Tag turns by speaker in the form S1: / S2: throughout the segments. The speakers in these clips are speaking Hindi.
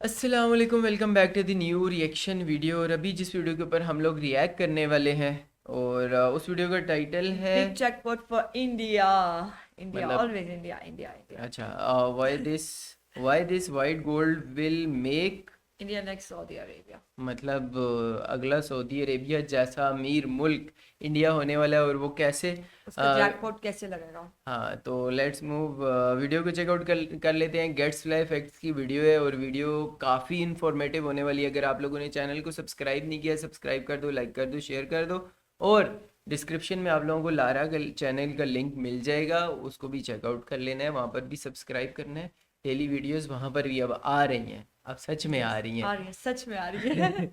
S1: अस्सलाम वालेकुम, welcome back to the new reaction video. और अभी जिस वीडियो के ऊपर हम लोग रिएक्ट करने वाले हैं और उस वीडियो का टाइटल है
S2: Big jackpot for India. India,
S1: मतलब
S2: always India, India, India.
S1: अच्छा, why this white gold will make,
S2: India next Saudi Arabia.
S1: मतलब अगला सऊदी अरेबिया जैसा अमीर मुल्क इंडिया होने वाला है। और वो कैसे?
S2: उसका जैकपॉट कैसे लगेगा?
S1: हाँ, तो लेट्स मूव वीडियो को चेकआउट कर लेते हैं। गेट्स फ्लाई फैक्ट्स की वीडियो है और वीडियो काफ़ी इन्फॉर्मेटिव होने वाली है। अगर आप लोगों ने चैनल को सब्सक्राइब नहीं किया, सब्सक्राइब कर दो, लाइक कर दो, शेयर कर दो। और डिस्क्रिप्शन में आप लोगों को लारा का चैनल का लिंक मिल जाएगा, उसको भी चेकआउट कर लेना है, वहाँ पर भी सब्सक्राइब करना है। डेली वीडियोस वहाँ पर भी अब आ रही हैं, अब सच में आ
S2: Yes,
S1: रही
S2: आ रही है, सच में आ रही है.
S1: हैं।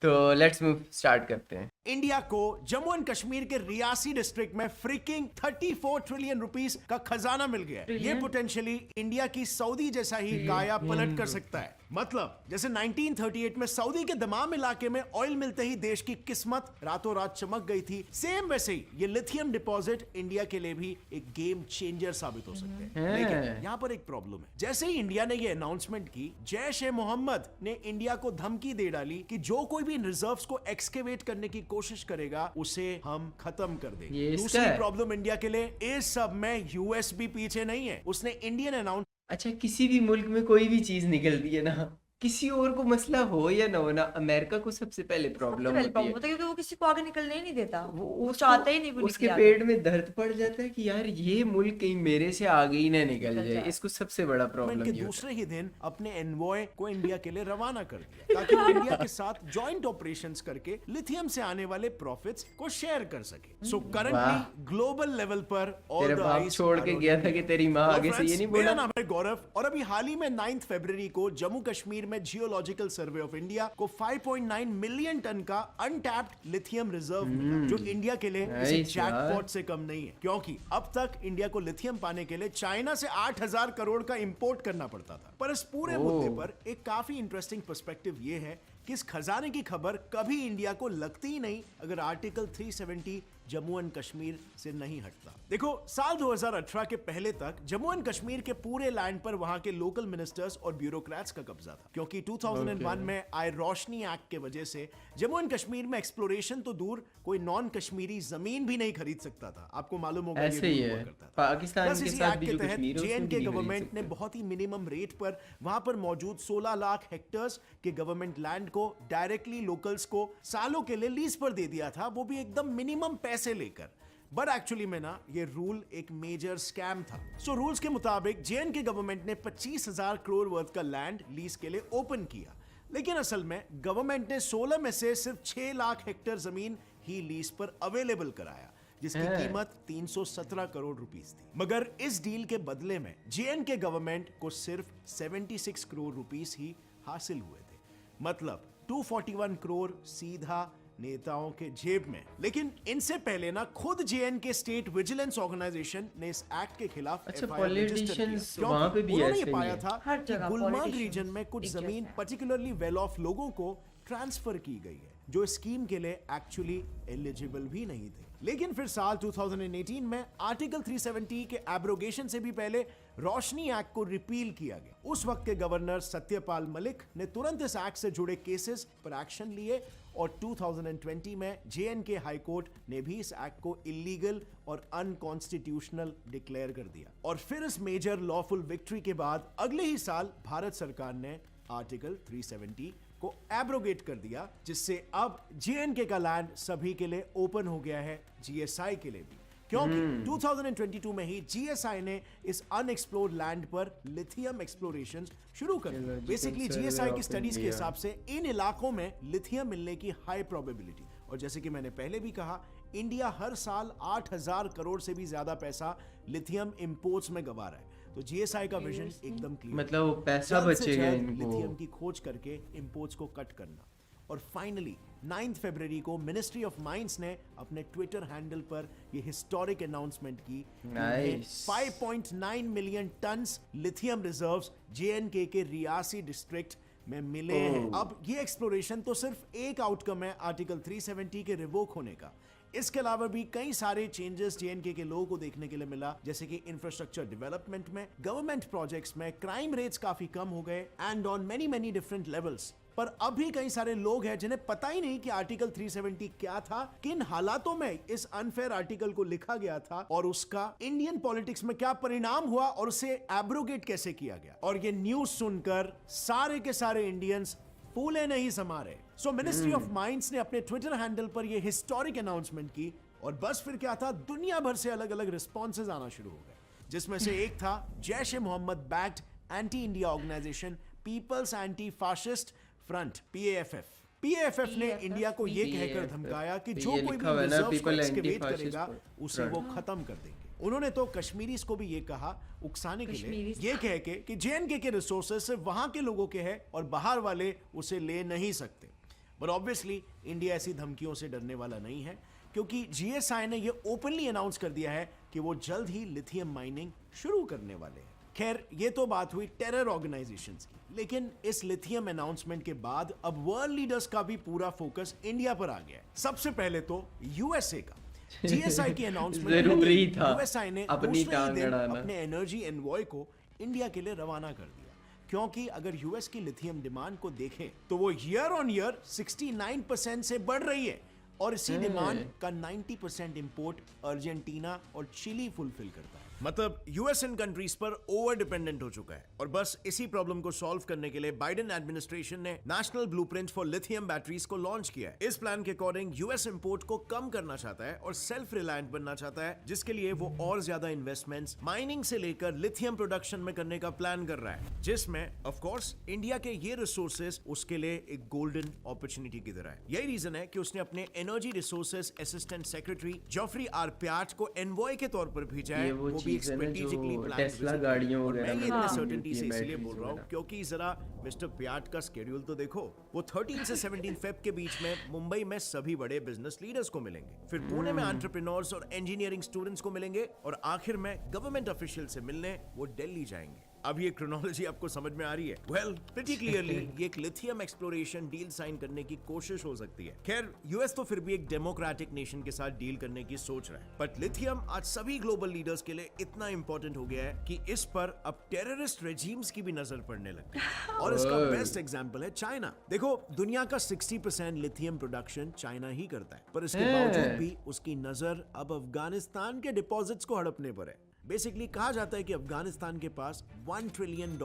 S1: तो लेट्स मूव स्टार्ट करते हैं।
S3: इंडिया को जम्मू एंड कश्मीर के रियासी डिस्ट्रिक्ट में फ्रिकिंग 34 ट्रिलियन रुपीस का खजाना मिल गया है। ये
S2: Trillion?
S3: पोटेंशियली इंडिया की सऊदी जैसा ही काया पलट कर सकता है। मतलब जैसे 1938 में सऊदी के दमाम इलाके में ऑयल मिलते ही देश की किस्मत रातों रात चमक गई थी, सेम वैसे ही ये लिथियम डिपॉजिट इंडिया के लिए भी एक गेम चेंजर साबित हो सकते हैं। लेकिन यहाँ पर एक प्रॉब्लम है। जैसे ही इंडिया ने ये अनाउंसमेंट की, जैश ए मोहम्मद ने इंडिया को धमकी दे डाली कि जो कोई भी रिजर्व्स को एक्सकेवेट करने की कोशिश करेगा उसे हम खत्म कर देंगे।
S1: ये इसका
S3: दूसरी
S1: है?
S3: प्रॉब्लम इंडिया के लिए, इस सब में यूएस भी पीछे नहीं है। उसने इंडियन अनाउंस
S1: अच्छा, किसी भी मुल्क में कोई भी चीज़ निकलती है ना, किसी और को मसला हो या ना हो ना, अमेरिका को सबसे पहले
S2: सबसे
S1: प्रॉब्लम
S2: पहले
S1: होती
S2: प्रॉब्लम
S1: है।
S2: होता है क्योंकि वो किसी को आगे निकलने ही नहीं देता.
S1: वो
S2: वो
S1: उसको
S2: चाहता ही नहीं वो
S1: उसके
S2: निकले आगे.
S1: पेट में दर्द पड़ जाता है कि यार ये मुल्क कहीं मेरे से आगे ही ना निकल
S2: निकल
S1: जाए।
S2: जाए.
S1: इसको सबसे बड़ा
S3: के
S1: प्रॉब्लम ये होता
S3: दूसरे ही दिन अपने एनवॉय को इंडिया के लिए रवाना कर दिया ताकि वो इंडिया के साथ जॉइंट ऑपरेशंस करके लिथियम से आने वाले प्रॉफिट्स को शेयर कर सके। सो
S1: वाह।
S3: करंटली ग्लोबल लेवल पर
S1: है। तेरे बाप छोड़ के गया था कि तेरी माँ आगे से ये नहीं
S3: मेरा
S1: बोला।
S3: नाम है गौरव और अभी हाल ही में 9 फरवरी को जम्मू कश्मीर में जियोलॉजिकल सर्वे ऑफ इंडिया को 5.9 मिलियन टन का अनटैप्ड लिथियम रिजर्व मिला, जो इंडिया के लिए किसी
S1: Nice यार।
S3: जैकपॉट से कम नहीं है, क्योंकि अब तक इंडिया को लिथियम पाने के लिए चाइना से 8,000 करोड़ का इंपोर्ट करना पड़ता था। पर इस पूरे मुद्दे पर एक काफी इंटरेस्टिंग पर्सपेक्टिव ये है कि इस खजाने की खबर कभी इंडिया को लगती ही नहीं अगर आर्टिकल 370 जम्मू एंड कश्मीर से नहीं हटता। देखो, साल 2018 के पहले तक जम्मू एंड कश्मीर के पूरे लैंड पर वहां के लोकल मिनिस्टर्स और ब्यूरोक्रेट्स का कब्जा था, क्योंकि 2001 में आए रोशनी एक्ट के वजह से जम्मू एंड कश्मीर में एक्सप्लोरेशन तो दूर, कोई नॉन कश्मीरी जमीन भी नहीं खरीद सकता था। आपको मालूम होगा
S1: ऐसे ही
S3: ये
S1: है
S3: हुआ करता था।
S1: पाकिस्तान
S3: बस
S1: के
S3: इसी
S1: साथ
S3: एक्ट
S1: भी,
S3: के
S1: जो
S3: तहत
S1: कश्मीर है उसमें
S3: जेएनके
S1: भी नहीं खरीद
S3: गवर्नमेंट ने
S1: सकते।
S3: बहुत ही मिनिमम रेट पर वहां पर मौजूद 16 लाख हेक्टेयर्स के गवर्नमेंट लैंड को डायरेक्टली लोकल्स को सालों के लिए लीज पर दे दिया था, वो भी एकदम मिनिमम पैसे लेकर। बट एक्चुअली में ना, ये रूल एक मेजर स्कैम था। सो रूल्स के मुताबिक जेएनके गवर्नमेंट ने 25,000 करोड़ वर्थ का लैंड लीज के लिए ओपन किया, लेकिन असल में गवर्नमेंट ने 16 में से सिर्फ 6 लाख हेक्टेयर जमीन ही लीज पर अवेलेबल कराया, जिसकी कीमत 317 करोड़ रुपीस थी। मगर इस डील के बदले में जेएनके गवर्नमेंट को सिर्फ 76 करोड़ रुपीस ही हासिल हुए थे। मतलब 241 करोड़ सीधा नेताओं के जेब में। लेकिन इनसे पहले ना, खुद जेएनके स्टेट विजिलेंस ऑर्गेनाइजेशन ने इस एक्ट के खिलाफ
S1: अच्छा,
S3: FIR रजिस्टर किया,
S1: politicians
S3: क्योंकि
S1: वहाँ पे भी
S3: उन्होंने
S1: ऐसे
S3: ये
S1: ही
S3: पाया
S1: है।
S3: था
S2: हर
S3: कि
S2: जगह
S3: गुलमर्ग
S2: politicians
S3: रीजन में कुछ
S2: एक
S3: जमीन
S2: जैसे हैं।
S3: पर्टिकुलरली वेल ऑफ लोगों को ट्रांसफर की गई है, जो स्कीम के लिए एक्चुअली एलिजिबल भी नहीं थे। लेकिन फिर साल 2018 में आर्टिकल 370 के एब्रोगेशन से भी पहले रोशनी एक्ट को रिपील किया गया। उस वक्त के गवर्नर सत्यपाल मलिक ने तुरंत इस एक्ट से जुड़े केसेस पर एक्शन लिए और 2020 में जेएनके हाई कोर्ट ने भी इस एक्ट को इलीगल और अनकॉन्स्टिट्यूशनल डिक्लेयर कर दिया। और फिर इस मेजर लॉफुल विक्ट्री के बाद अगले ही साल भारत सरकार ने आर्टिकल 370 को एब्रोगेट कर दिया, जिससे अब जेएनके का लैंड सभी के लिए ओपन हो गया है, जीएसआई के लिए भी, क्योंकि 2022 में ही जीएसआई ने इस अनएक्सप्लोर्ड लैंड पर लिथियम एक्सप्लोरेशन शुरू कर दिया। बेसिकली जीएसआई की स्टडीज के हिसाब से इन इलाकों में लिथियम मिलने की हाई प्रोबेबिलिटी। और जैसे कि मैंने पहले भी कहा, इंडिया हर साल 8,000 करोड़ से भी ज्यादा पैसा लिथियम इंपोर्ट्स में गवा रहा है। तो जीएसआई का विजन एकदम क्लियर,
S1: मतलब वो पैसा
S3: जल्द से
S1: बचेगा
S3: जल्द
S1: इनको।
S3: लिथियम की खोज करके इंपोर्ट्स को कट करना। और फाइनली 9 फरवरी को मिनिस्ट्री ऑफ माइंस ने अपने ट्विटर हैंडल पर यह हिस्टोरिक अनाउंसमेंट की,
S1: Nice.
S3: 5.9 million turns lithium reserves JNK के रियासी डिस्ट्रिक्ट में मिले हैं। अब ये एक्सप्लोरेशन तो सिर्फ एक आउटकम है आर्टिकल 370 के रिवोक होने का। इसके अलावा भी कई सारे चेंजेस जेएनके के लोगों को देखने के लिए मिला, जैसे कि इंफ्रास्ट्रक्चर डेवलपमेंट में, गवर्नमेंट प्रोजेक्ट्स में, क्राइम रेट्स काफी कम हो गए and on many different levels. पर अभी कई सारे लोग हैं जिन्हें पता ही नहीं कि आर्टिकल 370 क्या था, किन हालातों में इस अनफेयर आर्टिकल को लिखा गया था और उसका इंडियन पॉलिटिक्स में क्या परिणाम हुआ और उसे एब्रोगेट कैसे किया गया। और ये न्यूज सुनकर सारे के सारे इंडियंस फूले नहीं समा रहे। सो मिनिस्ट्री ऑफ माइंड्स ने अपने ट्विटर हैंडल पर यह हिस्टोरिक अनाउंसमेंट की और बस फिर क्या था, दुनिया भर से अलग अलग रिस्पॉन्सेज आना शुरू हो गए, जिसमें से एक था Jaish e Mohammed backed anti India organisation people's anti fascist front PAFF ने इंडिया को ये कहकर धमकाया कि जो कोई भी रिजर्व्स को एक्सकेवेट करेगा उसे वो खत्म कर देंगे। उन्होंने तो कश्मीरीज को भी ये कहा उकसाने के लिए, ये कह के कि जेएनके के रिसोर्सेज सिर्फ वहां के लोगों के हैं और बाहर वाले उसे ले नहीं सकते। बट ऑब्वियसली इंडिया ऐसी धमकियों से डरने वाला नहीं है, क्योंकि GSI ने ये ओपनली अनाउंस कर दिया है कि वो जल्द ही लिथियम माइनिंग शुरू करने वाले हैं। खैर, ये तो बात हुई टेरर ऑर्गेनाइजेशंस की, लेकिन इस लिथियम अनाउंसमेंट के बाद अब वर्ल्ड लीडर्स का भी पूरा फोकस इंडिया पर आ गया है। सबसे पहले तो USA का GSI की अनाउंसमेंट
S1: जरूरी था
S3: USA ने
S1: अपनी टांग अड़ाना,
S3: अपने एनर्जी एनवॉय को इंडिया के लिए रवाना कर दिया, क्योंकि अगर यूएस की लिथियम डिमांड को देखें तो वो ईयर ऑन ईयर 69% से बढ़ रही है और इसी डिमांड का 90% इंपोर्ट अर्जेंटीना और चिली फुलफिल करता है। मतलब यूएस इन कंट्रीज पर ओवर डिपेंडेंट हो चुका है और बस इसी प्रॉब्लम को सॉल्व करने के लिए बाइडेन एडमिनिस्ट्रेशन ने national blueprint for lithium batteries को लॉन्च किया है। इस प्लान के अकॉर्डिंग यूएस इंपोर्ट को कम करना चाहता है और सेल्फ रिलायंट बनना चाहता है, जिसके लिए वो और ज्यादा इन्वेस्टमेंट्स माइनिंग से लेकर लिथियम प्रोडक्शन में करने का प्लान कर रहा है, जिसमें ऑफ कोर्स इंडिया के ये रिसोर्सेज उसके लिए एक गोल्डन अपॉर्चुनिटी की तरह है। यही रीजन है कि उसने अपने energy resources assistant secretary Geoffrey R Pyatt को एनवॉय के तौर पर भेजा है। वो भी स्ट्रेटेजिकली प्लान
S1: गाड़ियों
S3: वगैरह में। मैं इतने सर्टेनिटी से इसलिए बोल रहा हूँ क्योंकि जरा मिस्टर प्याट का स्केड्यूल तो देखो। वो 13 से 17 फेब के बीच में मुंबई में सभी बड़े बिजनेस लीडर्स को मिलेंगे, फिर पुणे में एंटरप्रेन्योर्स और इंजीनियरिंग स्टूडेंट्स को मिलेंगे और आखिर में गवर्नमेंट ऑफिशियल से मिलने वो दिल्ली जाएंगे। अब ये क्रोनोलॉजी आपको समझ में आ रही है? वेल, प्रीटी क्लियरली ये एक लिथियम एक्सप्लोरेशन डील साइन करने की कोशिश हो सकती है। खैर, यूएस तो फिर भी एक डेमोक्रेटिक नेशन के साथ डील करने की सोच रहा है, बट लिथियम आज सभी ग्लोबल लीडर्स के लिए इतना इंपॉर्टेंट हो गया है कि इस पर अब टेररिस्ट रेजिम्स की भी नजर पड़ने लग गई। और इसका बेस्ट एग्जांपल है चाइना। देखो, दुनिया का 60% लिथियम प्रोडक्शन चाइना ही करता है, पर इसके बावजूद भी उसकी नजर अब अफगानिस्तान के डिपॉजिट्स को हड़पने पर है। बेसिकली कहा जाता है कि अफगानिस्तान के पास $1 ट्रिलियन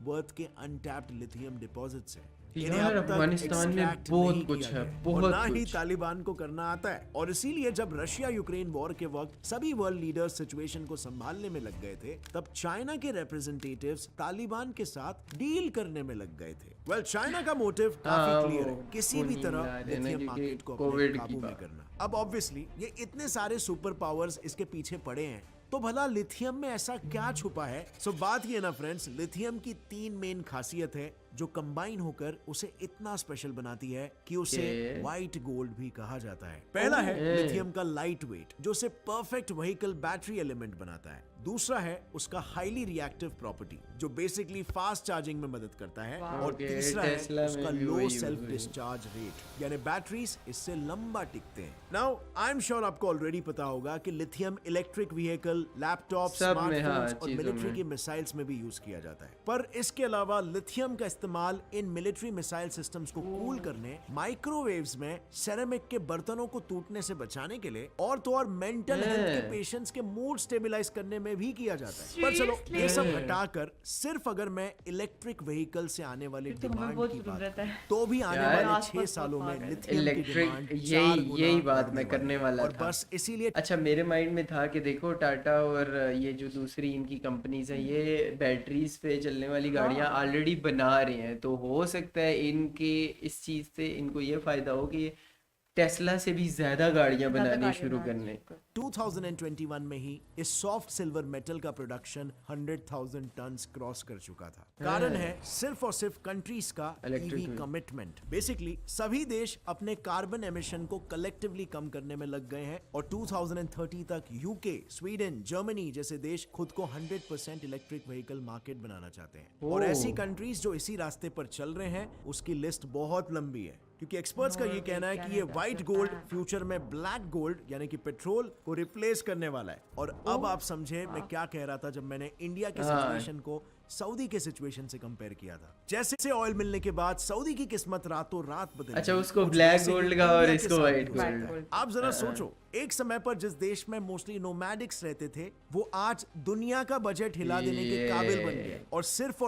S3: वर्थ के अनटैप्ड लिथियम डिपॉजिट्स हैं।
S1: यार, अफगानिस्तान में बहुत कुछ है, बहुत
S3: ना ही
S1: कुछ।
S3: तालिबान को करना आता है। और इसीलिए जब रशिया यूक्रेन वॉर के वक्त सभी वर्ल्ड लीडर्स सिचुएशन को संभालने में लग गए थे, तब चाइना के रिप्रेजेंटेटिव्स तालिबान के साथ डील करने में लग गए थे। वेल, चाइना का मोटिव काफी क्लियर है, किसी भी तरह लिथियम मार्केट को अपने काबू में करना। अब ऑब्वियसली ये इतने सारे सुपर पावर्स इसके पीछे पड़े हैं, तो भला लिथियम में ऐसा क्या छुपा है? सो बात ये ना फ्रेंड्स, लिथियम की 3 मेन खासियत है जो कंबाइन होकर उसे इतना स्पेशल बनाती है कि उसे व्हाइट गोल्ड भी कहा जाता है। पहला है लिथियम का लाइट वेट, जो उसे परफेक्ट व्हीकल बैटरी एलिमेंट बनाता है। दूसरा है उसका हाईली रिएक्टिव प्रॉपर्टी, जो बेसिकली फास्ट चार्जिंग में मदद करता है। और तीसरा है उसका लो सेल्फ डिस्चार्ज रेट, यानी बैटरीज इससे लंबा टिकते हैं। नाउ आई एम श्योर आपको ऑलरेडी पता होगा कि lithium electric vehicle, laptop, smartphones और मिलिट्री की मिसाइल्स में भी यूज किया जाता है। पर इसके अलावा लिथियम का इस्तेमाल इन मिलिट्री मिसाइल सिस्टम्स को कूल करने, माइक्रोवेव्स में सेरेमिक के बर्तनों को टूटने से बचाने के लिए और तो और मेंटल हेल्थ के पेशेंट्स के मूड स्टेबलाइज करने में भी किया जाता है। पर चलो ये सब हटाकर सिर्फ अगर मैं इलेक्ट्रिक व्हीकल से आने वाली डिमांड की बात तो भी आने वाले 6 सालों में लिथियम की डिमांड
S1: यही बात मैं करने वाला
S3: और
S1: था।
S3: बस इसीलिए
S1: अच्छा, मेरे माइंड में था कि देखो टाटा और ये जो दूसरी इनकी कंपनीज है, ये बैटरीज पे चलने वाली गाड़ियां ऑलरेडी बना रहे हैं, तो हो सकता है इनके इस चीज से इनको ये फायदा हो कि टेस्ला से भी ज्यादा गाड़ियां बनानी शुरू करने।
S3: 2021 में ही इस सॉफ्ट सिल्वर मेटल का प्रोडक्शन 100,000 टन्स क्रॉस कर चुका था। कारण है सिर्फ और सिर्फ कंट्रीज का ईवी कमिटमेंट। बेसिकली सभी देश अपने कार्बन एमिशन को कलेक्टिवली कम करने में लग गए हैं और 2030 तक यूके, स्वीडन, जर्मनी जैसे देश खुद को 100% इलेक्ट्रिक व्हीकल मार्केट बनाना चाहते हैं। और ऐसी कंट्रीज जो इसी रास्ते पर चल रहे हैं उसकी लिस्ट बहुत लंबी है। क्योंकि एक्सपर्ट्स का
S2: नॉर्वे,
S3: ये कहना है कि ये
S2: Canada,
S3: white gold
S2: Japan.
S3: Future में ब्लैक गोल्ड यानी कि पेट्रोल को रिप्लेस करने वाला है। और अब आप समझे मैं क्या कह रहा था जब मैंने इंडिया के
S1: हाँ।
S3: सिचुएशन को सऊदी के सिचुएशन से कंपेयर किया था। जैसे ऑयल मिलने के बाद सऊदी की किस्मत रातों रात बदल
S1: अच्छा,
S3: गई।
S1: उसको
S3: कुछ
S1: ब्लैक
S3: वैसे ही
S1: गोल्ड का
S3: इंडिया
S1: और
S3: के
S1: इसको
S3: साथ
S1: व्हाइट
S3: भी हो
S2: गोल्ड।
S3: सकता है। आप जरा सोचो, एक समय पर जिस देश में मोस्टली नोमैडिक्स रहते थे वो आज दुनिया का बजट हिला देने के काबिल बन गए, और सिर्फ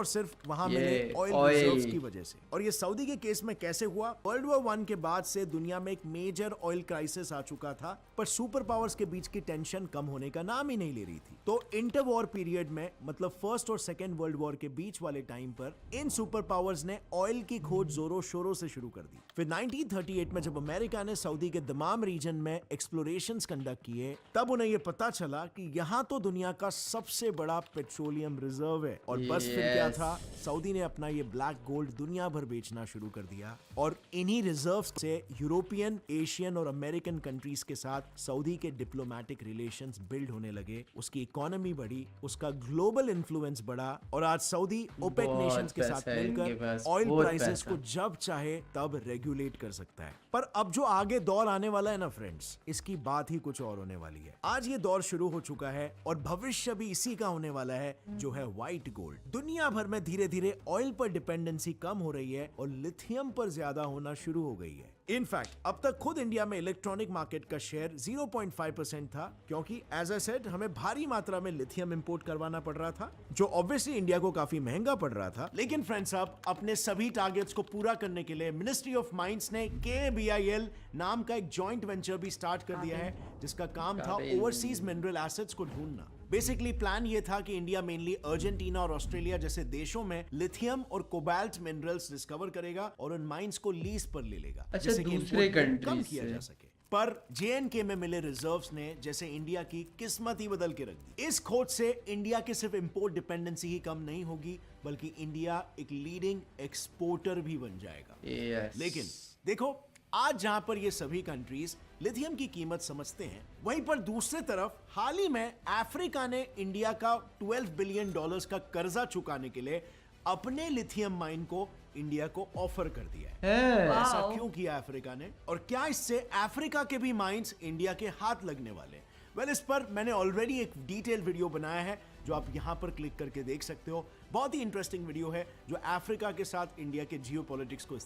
S3: वहां
S1: ये
S3: मिले ऑयल
S1: oil।
S3: रिजर्व्स की वजह से। और ये सऊदी के केस में कैसे हुआ? वर्ल्ड वॉर 1 के बाद से दुनिया में एक मेजर ऑयल क्राइसिस आ चुका था, पर सुपर पावर्स के बीच की टेंशन कम होने का नाम ही नहीं ले रही थी। तो इंटर वॉर पीरियड में, मतलब फर्स्ट और सेकेंड वर्ल्ड वॉर के बीच वाले टाइम पर इन सुपर पावर्स ने ऑयल की खोज जोरों शोरों से शुरू कर दी। फिर 1938 में जब अमेरिका ने सऊदी के दमाम रीजन में एक्सप्लोरेशंस कंडक्ट किए, तब उन्हें यह पता चला कि यहाँ तो दुनिया का सबसे बड़ा पेट्रोलियम रिजर्व है। और बस फिर क्या
S1: Yes।
S3: था, सऊदी ने अपना ये ब्लैक गोल्ड दुनिया भर बेचना शुरू कर दिया, और इन्हीं रिजर्व्स से यूरोपियन, एशियन और अमेरिकन कंट्रीज के साथ सऊदी के डिप्लोमेटिक रिलेशंस बिल्ड होने लगे। उसकी इकोनॉमी बढ़ी, उसका ग्लोबल इन्फ्लुएंस बढ़ा, और आज सऊदी ओपेक
S1: बहुत
S3: नेशंस के साथ
S1: पैसा है इनके
S3: मिलकर
S1: पास,
S3: ऑयल
S1: बहुत
S3: प्राइसेस
S1: पैसा।
S3: को जब चाहे तब रेगुलेट कर सकता है। पर अब जो आगे दौर आने वाला है ना फ्रेंड्स, इसकी बात ही कुछ और होने वाली है। आज ये दौर शुरू हो चुका है और भविष्य भी इसी का होने वाला है, जो है व्हाइट गोल्ड। दुनिया भर में धीरे धीरे ऑयल पर डिपेंडेंसी कम हो रही है और लिथियम पर ज्यादा होना शुरू हो गई है। इनफैक्ट अब तक खुद इंडिया में इलेक्ट्रॉनिक मार्केट का शेयर 0.5% था, क्योंकि एज आई सेड हमें भारी मात्रा में लिथियम इंपोर्ट करवाना पड़ रहा था, जो ऑब्वियसली इंडिया को काफी महंगा पड़ रहा था। लेकिन फ्रेंड्स, अब अपने सभी टारगेट्स को पूरा करने के लिए मिनिस्ट्री ऑफ माइंस ने KBIL नाम का एक जॉइंट वेंचर भी स्टार्ट कर दिया है, जिसका काम था
S1: काबिल।
S3: ओवरसीज मिनरल एसेट्स को ढूंढना। बेसिकली प्लान ये था कि इंडिया मेनली अर्जेंटीना और ऑस्ट्रेलिया जैसे देशों में लिथियम और कोबाल्ट मिनरल्स डिस्कवर करेगा और उन माइंस को लीज पर ले लेगा,
S1: अच्छा,
S3: जिससे कि
S1: दूसरे
S3: import को कम
S1: countries
S3: किया
S1: से।
S3: जा सके। पर JNK में मिले रिजर्व्स ने जैसे इंडिया की किस्मत ही बदल के रख दी। इस खोज से इंडिया की सिर्फ इंपोर्ट डिपेंडेंसी ही कम नहीं होगी, बल्कि इंडिया एक लीडिंग एक्सपोर्टर भी बन जाएगा।
S1: Yes।
S3: लेकिन देखो, आज जहां पर ये सभी कंट्रीज लिथियम की कीमत समझते हैं, वहीं पर दूसरे तरफ हाल ही में अफ्रीका ने इंडिया का $12 बिलियन का कर्जा चुकाने के लिए अपने लिथियम माइन को इंडिया को ऑफर कर दिया है। ऐसा
S2: Wow।
S3: क्यों किया अफ्रीका ने, और क्या इससे अफ्रीका के भी माइंस इंडिया के हाथ लगने वाले हैं? वेल, इस पर मैंने ऑलरेडी एक डिटेल वीडियो बनाया है, जो आप यहां पर क्लिक करके देख सकते हो। बहुत ही इंटरेस्टिंग वीडियो है, जो अफ्रीका के साथ इंडिया के जियोपॉलिटिक्स को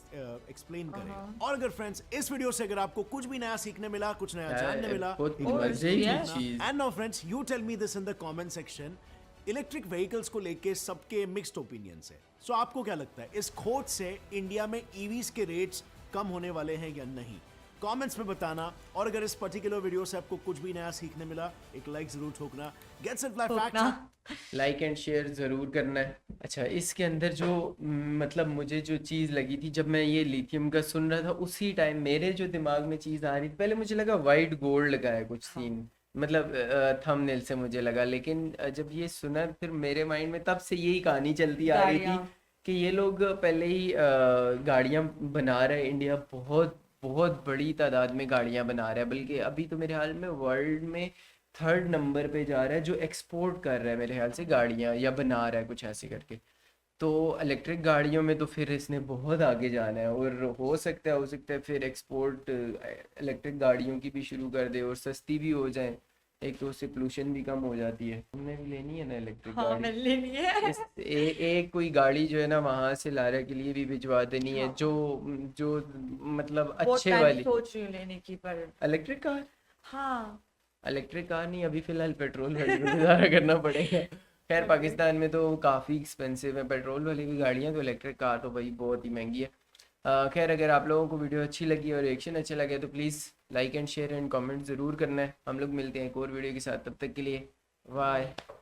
S3: एक्सप्लेन करेगा। और अगर फ्रेंड्स, इस वीडियो से अगर आपको कुछ भी नया सीखने मिला, कुछ नया जानने मिला,
S1: बहुत
S3: एक
S1: मजे की
S2: yes।
S1: चीज।
S3: And now friends, you tell me this in the comment section. Electric vehicles को लेके सबके मिक्स्ड ओपिनियंस है। सो आपको क्या लगता है, इस खोज से इंडिया में ईवीज के रेट्स कम होने वाले हैं या नहीं? कमेंट्स में बताना। और अगर इस पर्टिकुलर वीडियो से आपको कुछ भी नया सीखने मिला, एक लाइक जरूर ठोकना। Gets it fly facts.
S1: Like and share ज़रूर करना है। अच्छा, इसके अंदर जो मतलब मुझे जो चीज़ लगी थी जब मैं ये लिथियम का सुन रहा था, उसी टाइम मेरे जो दिमाग में चीज़ आ रही थी, पहले मुझे लगा वाइट गोल्ड का है कुछ सीन, मतलब थंबनेल से मुझे लगा, लेकिन जब ये सुना फिर मेरे माइंड में तब से यही कहानी चलती आ रही थी
S2: गाड़ियाँ।
S1: कि ये लोग पहले ही गाड़ियाँ बना रहे हैं। इंडिया बहुत बहुत बड़ी तादाद में गाड़ियाँ बना रहा है, बल्कि अभी तो मेरे ख्याल में वर्ल्ड में 3rd नंबर पे जा रहा है जो एक्सपोर्ट कर रहा है मेरे ख्याल से गाड़ियाँ, या बना रहा है कुछ ऐसे करके। तो इलेक्ट्रिक गाड़ियों में तो फिर इसने बहुत आगे जाना है, और हो सकता है फिर एक्सपोर्ट इलेक्ट्रिक गाड़ियों की भी शुरू कर दे और सस्ती भी हो जाए। एक तो उससे पोल्यूशन भी कम हो जाती है। हमने भी लेनी है ना इलेक्ट्रिक
S2: हाँ,
S1: गाड़ी।
S2: मैंने लेनी है।
S1: एक कोई गाड़ी जो है ना वहां से लारा के लिए भी भिजवा देनी है,
S2: हाँ।
S1: जो मतलब
S2: बहुत
S1: अच्छे
S2: टाइम
S1: वाली
S2: सोच रही हूँ लेने की, पर
S1: इलेक्ट्रिक कार।
S2: हाँ,
S1: इलेक्ट्रिक कार नहीं, अभी फिलहाल पेट्रोल गाड़ी पे गुजारा करना पड़ेगा। खैर, पाकिस्तान में तो काफ़ी एक्सपेंसिव है पेट्रोल वाली भी गाड़ियाँ, तो इलेक्ट्रिक कार तो भाई बहुत ही महंगी है। खैर, अगर आप लोगों को वीडियो अच्छी लगी और रिएक्शन अच्छा लगे तो please like and share and comment ज़रूर करना है। हम लोग मिलते हैं एक और वीडियो के साथ, तब तक के लिए बाय।